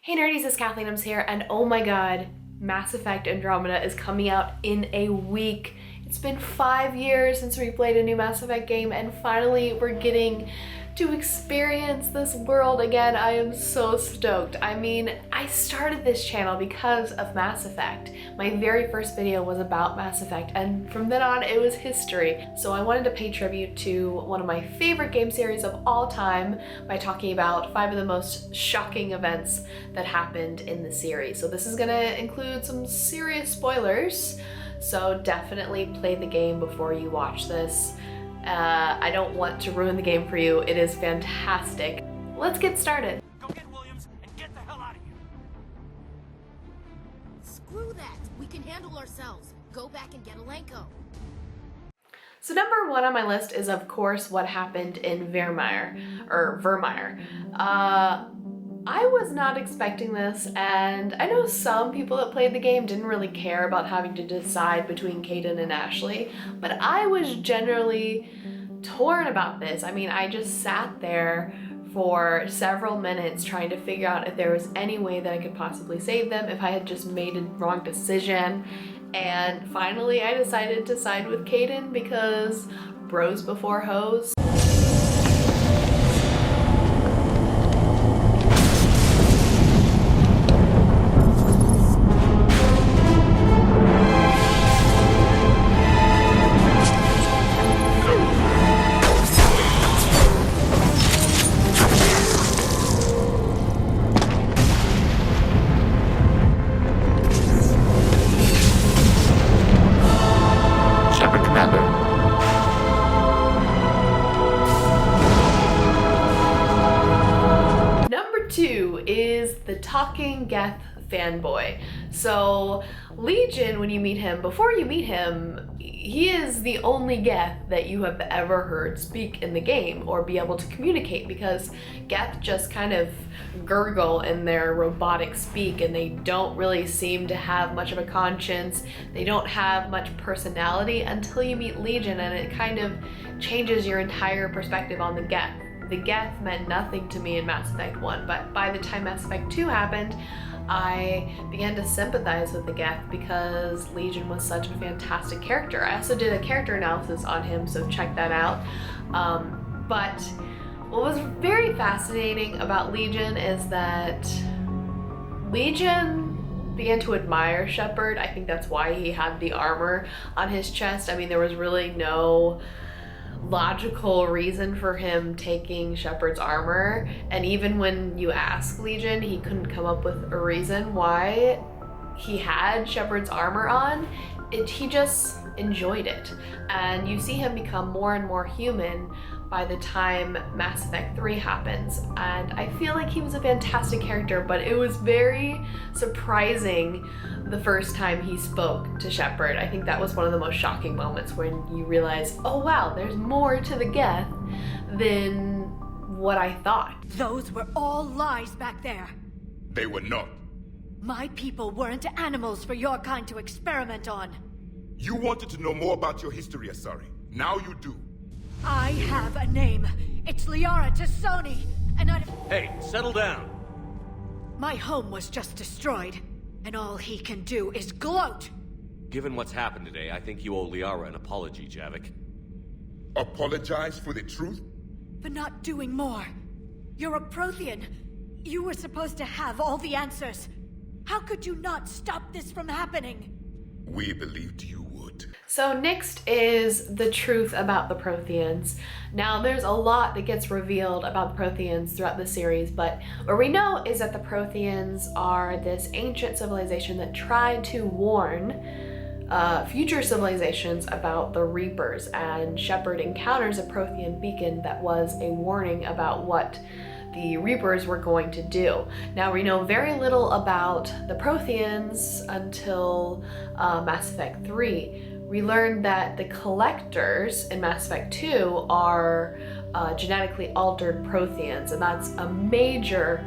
Hey nerdies, it's Kathleenums here, and oh my god, Mass Effect Andromeda is coming out in a week. It's been 5 years since we played a new Mass Effect game, and finally we're getting to experience this world again. I am so stoked. I mean, I started this channel because of Mass Effect. My very first video was about Mass Effect, and from then on it was history. So I wanted to pay tribute to one of my favorite game series of all time by talking about 5 of the most shocking events that happened in the series. So this is gonna include some serious spoilers, so definitely play the game before you watch this. I don't want to ruin the game for you. It is fantastic. Let's get started. Go get Williams and get the hell out of here. Screw that. We can handle ourselves. Go back and get Alenko. So number 1 on my list is, of course, what happened in Virmire. I was not expecting this, and I know some people that played the game didn't really care about having to decide between Kaidan and Ashley, but I was generally torn about this. I mean, I just sat there for several minutes trying to figure out if there was any way that I could possibly save them, if I had just made a wrong decision, and finally I decided to side with Kaidan because bros before hoes. Is the talking Geth fanboy. So Legion, when you meet him, before you meet him, he is the only Geth that you have ever heard speak in the game or be able to communicate, because Geth just kind of gurgle in their robotic speak, and they don't really seem to have much of a conscience. They don't have much personality until you meet Legion, and it kind of changes your entire perspective on the Geth. The Geth meant nothing to me in Mass Effect 1, but by the time Mass Effect 2 happened, I began to sympathize with the Geth because Legion was such a fantastic character. I also did a character analysis on him, so check that out. But what was very fascinating about Legion is that Legion began to admire Shepard. I think that's why he had the armor on his chest. I mean, there was really no logical reason for him taking Shepard's armor, and even when you ask Legion, he couldn't come up with a reason why he had Shepard's armor on. He just enjoyed it, and you see him become more and more human by the time Mass Effect 3 happens, and I feel like he was a fantastic character, but it was very surprising the first time he spoke to Shepard. I think that was one of the most shocking moments when you realize, oh wow, there's more to the Geth than what I thought. Those were all lies back there. They were not. My people weren't animals for your kind to experiment on. You wanted to know more about your history, Asari. Now you do. I have a name. It's Liara Tassoni, and Hey, settle down. My home was just destroyed, and all he can do is gloat. Given what's happened today, I think you owe Liara an apology, Javik. Apologize for the truth? For not doing more. You're a Prothean. You were supposed to have all the answers. How could you not stop this from happening? We believed you would. So next is the truth about the Protheans. Now there's a lot that gets revealed about the Protheans throughout the series, but what we know is that the Protheans are this ancient civilization that tried to warn future civilizations about the Reapers, and Shepard encounters a Prothean beacon that was a warning about what the Reapers were going to do. Now we know very little about the Protheans until Mass Effect 3. We learned that the Collectors in Mass Effect 2 are genetically altered Protheans, and that's a major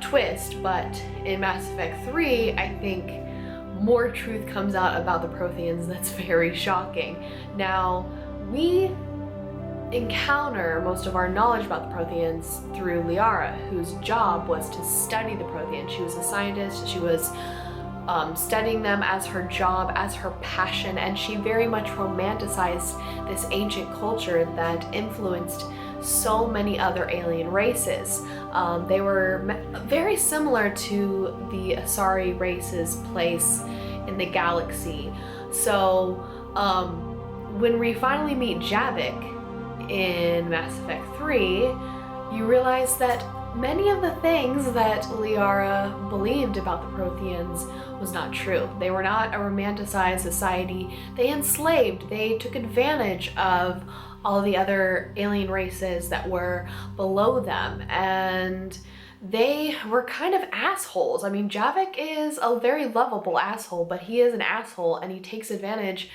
twist, but in Mass Effect 3, I think more truth comes out about the Protheans that's very shocking. Now, we encounter most of our knowledge about the Protheans through Liara, whose job was to study the Protheans. She was a scientist. She was studying them as her job, as her passion, and she very much romanticized this ancient culture that influenced so many other alien races. They were very similar to the Asari race's place in the galaxy. So when we finally meet Javik in Mass Effect 3, you realize that many of the things that Liara believed about the Protheans was not true. They were not a romanticized society. They enslaved, they took advantage of all the other alien races that were below them, and they were kind of assholes. I mean, Javik is a very lovable asshole, but he is an asshole and he takes advantage.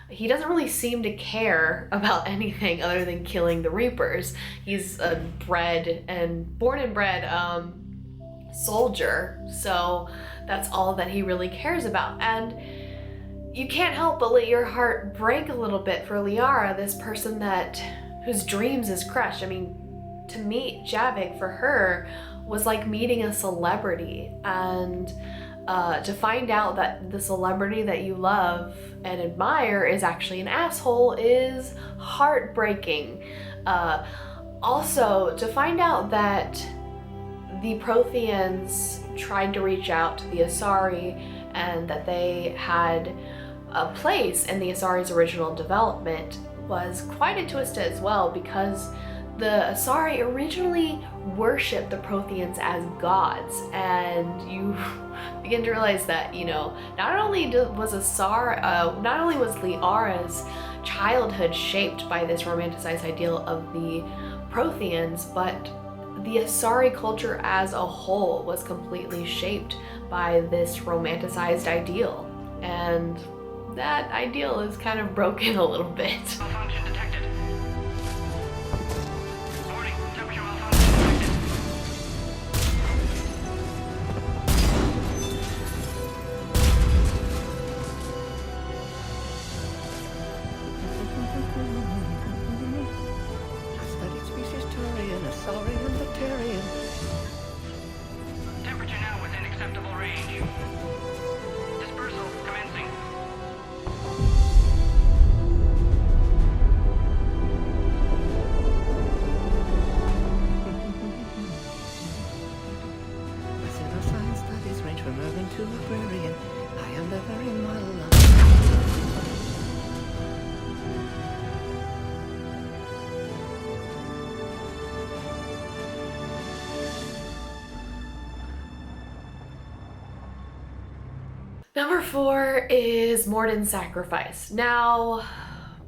He doesn't really seem to care about anything other than killing the Reapers. He's a born and bred soldier, so that's all that he really cares about. And you can't help but let your heart break a little bit for Liara, this person whose dreams is crushed. I mean, to meet Javik for her was like meeting a celebrity, and to find out that the celebrity that you love and admire is actually an asshole is heartbreaking. Also, to find out that the Protheans tried to reach out to the Asari and that they had a place in the Asari's original development was quite a twist as well, because the Asari originally worshipped the Protheans as gods, and you begin to realize that, you know, not only was Liara's childhood shaped by this romanticized ideal of the Protheans, but the Asari culture as a whole was completely shaped by this romanticized ideal, and that ideal is kind of broken a little bit. Malfunction detected. Warning, temperature malfunction detected. I studied species Turian, Asari, and Bacterian. Temperature now within acceptable range. Dispersal commencing. My pseudoscience studies range from urban to agrarian. I am the very model of... Number 4 is Mordin's sacrifice. Now,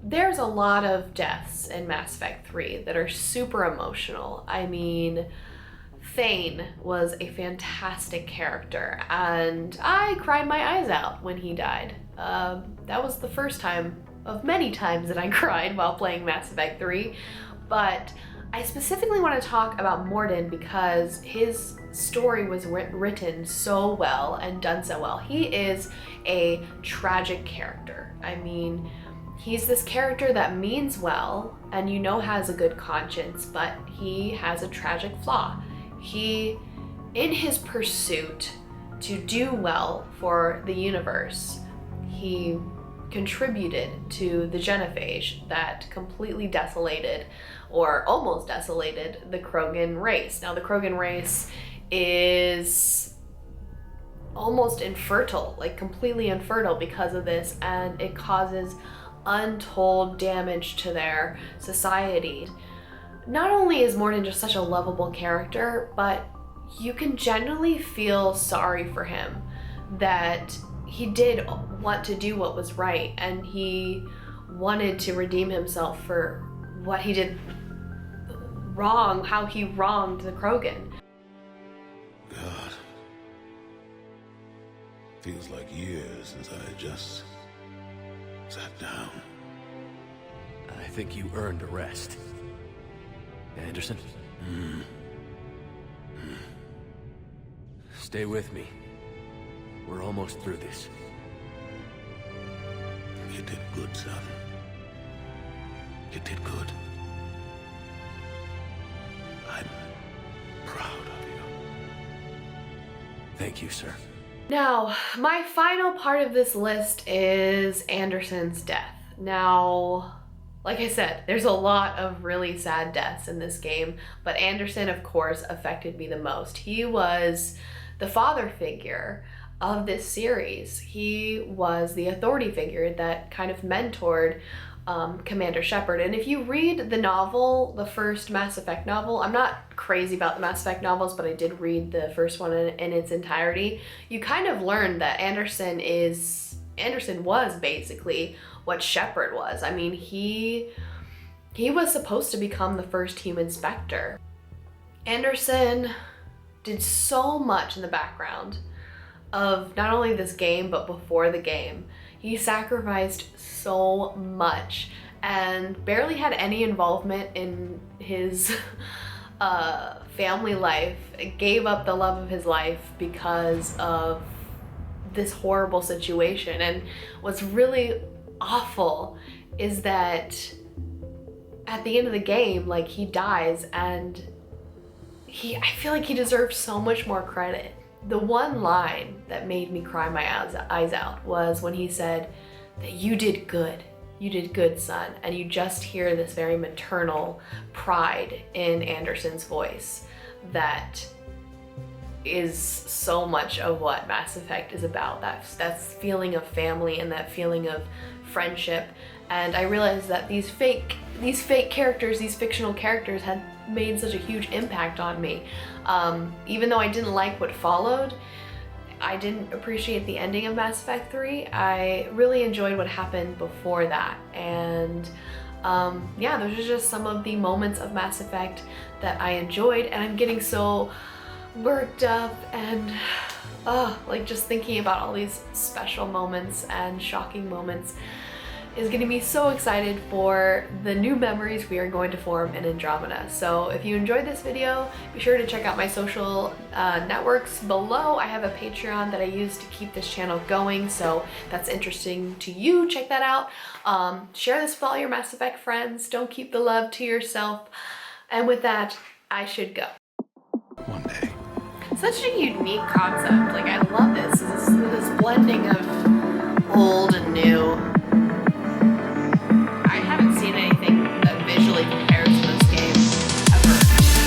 there's a lot of deaths in Mass Effect 3 that are super emotional. I mean, Thane was a fantastic character, and I cried my eyes out when he died. That was the first time of many times that I cried while playing Mass Effect 3, but I specifically want to talk about Mordin because his story was written so well and done so well. He is a tragic character. I mean, he's this character that means well and you know has a good conscience, but he has a tragic flaw. He, in his pursuit to do well for the universe, he contributed to the genophage that completely desolated, or almost desolated, the Krogan race. Now, the Krogan race is almost infertile, like completely infertile because of this, and it causes untold damage to their society. Not only is Mordin just such a lovable character, but you can genuinely feel sorry for him, that he did want to do what was right, and he wanted to redeem himself for what he did wrong, how he wronged the Krogan. God. Feels like years since I just sat down. I think you earned a rest. Anderson? Stay with me. We're almost through this. You did good, son. You did good. Thank you, sir. Now, my final part of this list is Anderson's death. Now, like I said, there's a lot of really sad deaths in this game, but Anderson, of course, affected me the most. He was the father figure of this series. He was the authority figure that kind of mentored Commander Shepard. And if you read the novel, the first Mass Effect novel, I'm not crazy about the Mass Effect novels, but I did read the first one in its entirety, you kind of learn that Anderson was basically what Shepard was. I mean, he was supposed to become the first human Spectre. Anderson did so much in the background of not only this game, but before the game. He sacrificed so much and barely had any involvement in his family life. Gave up the love of his life because of this horrible situation. And what's really awful is that at the end of the game, like, he dies, and I feel like he deserves so much more credit. The one line that made me cry my eyes out was when he said that you did good, son. And you just hear this very maternal pride in Anderson's voice that is so much of what Mass Effect is about. That feeling of family and that feeling of friendship. And I realized that these fake characters, these fictional characters, had made such a huge impact on me. Even though I didn't like what followed, I didn't appreciate the ending of Mass Effect 3. I really enjoyed what happened before that. And yeah, those are just some of the moments of Mass Effect that I enjoyed, and I'm getting so worked up and like just thinking about all these special moments and shocking moments is getting me so excited for the new memories we are going to form in Andromeda. So if you enjoyed this video, be sure to check out my social networks below. I have a Patreon that I use to keep this channel going, so if that's interesting to you, check that out. Share this with all your Mass Effect friends. Don't keep the love to yourself. And with that, I should go. One day. Such a unique concept. Like, I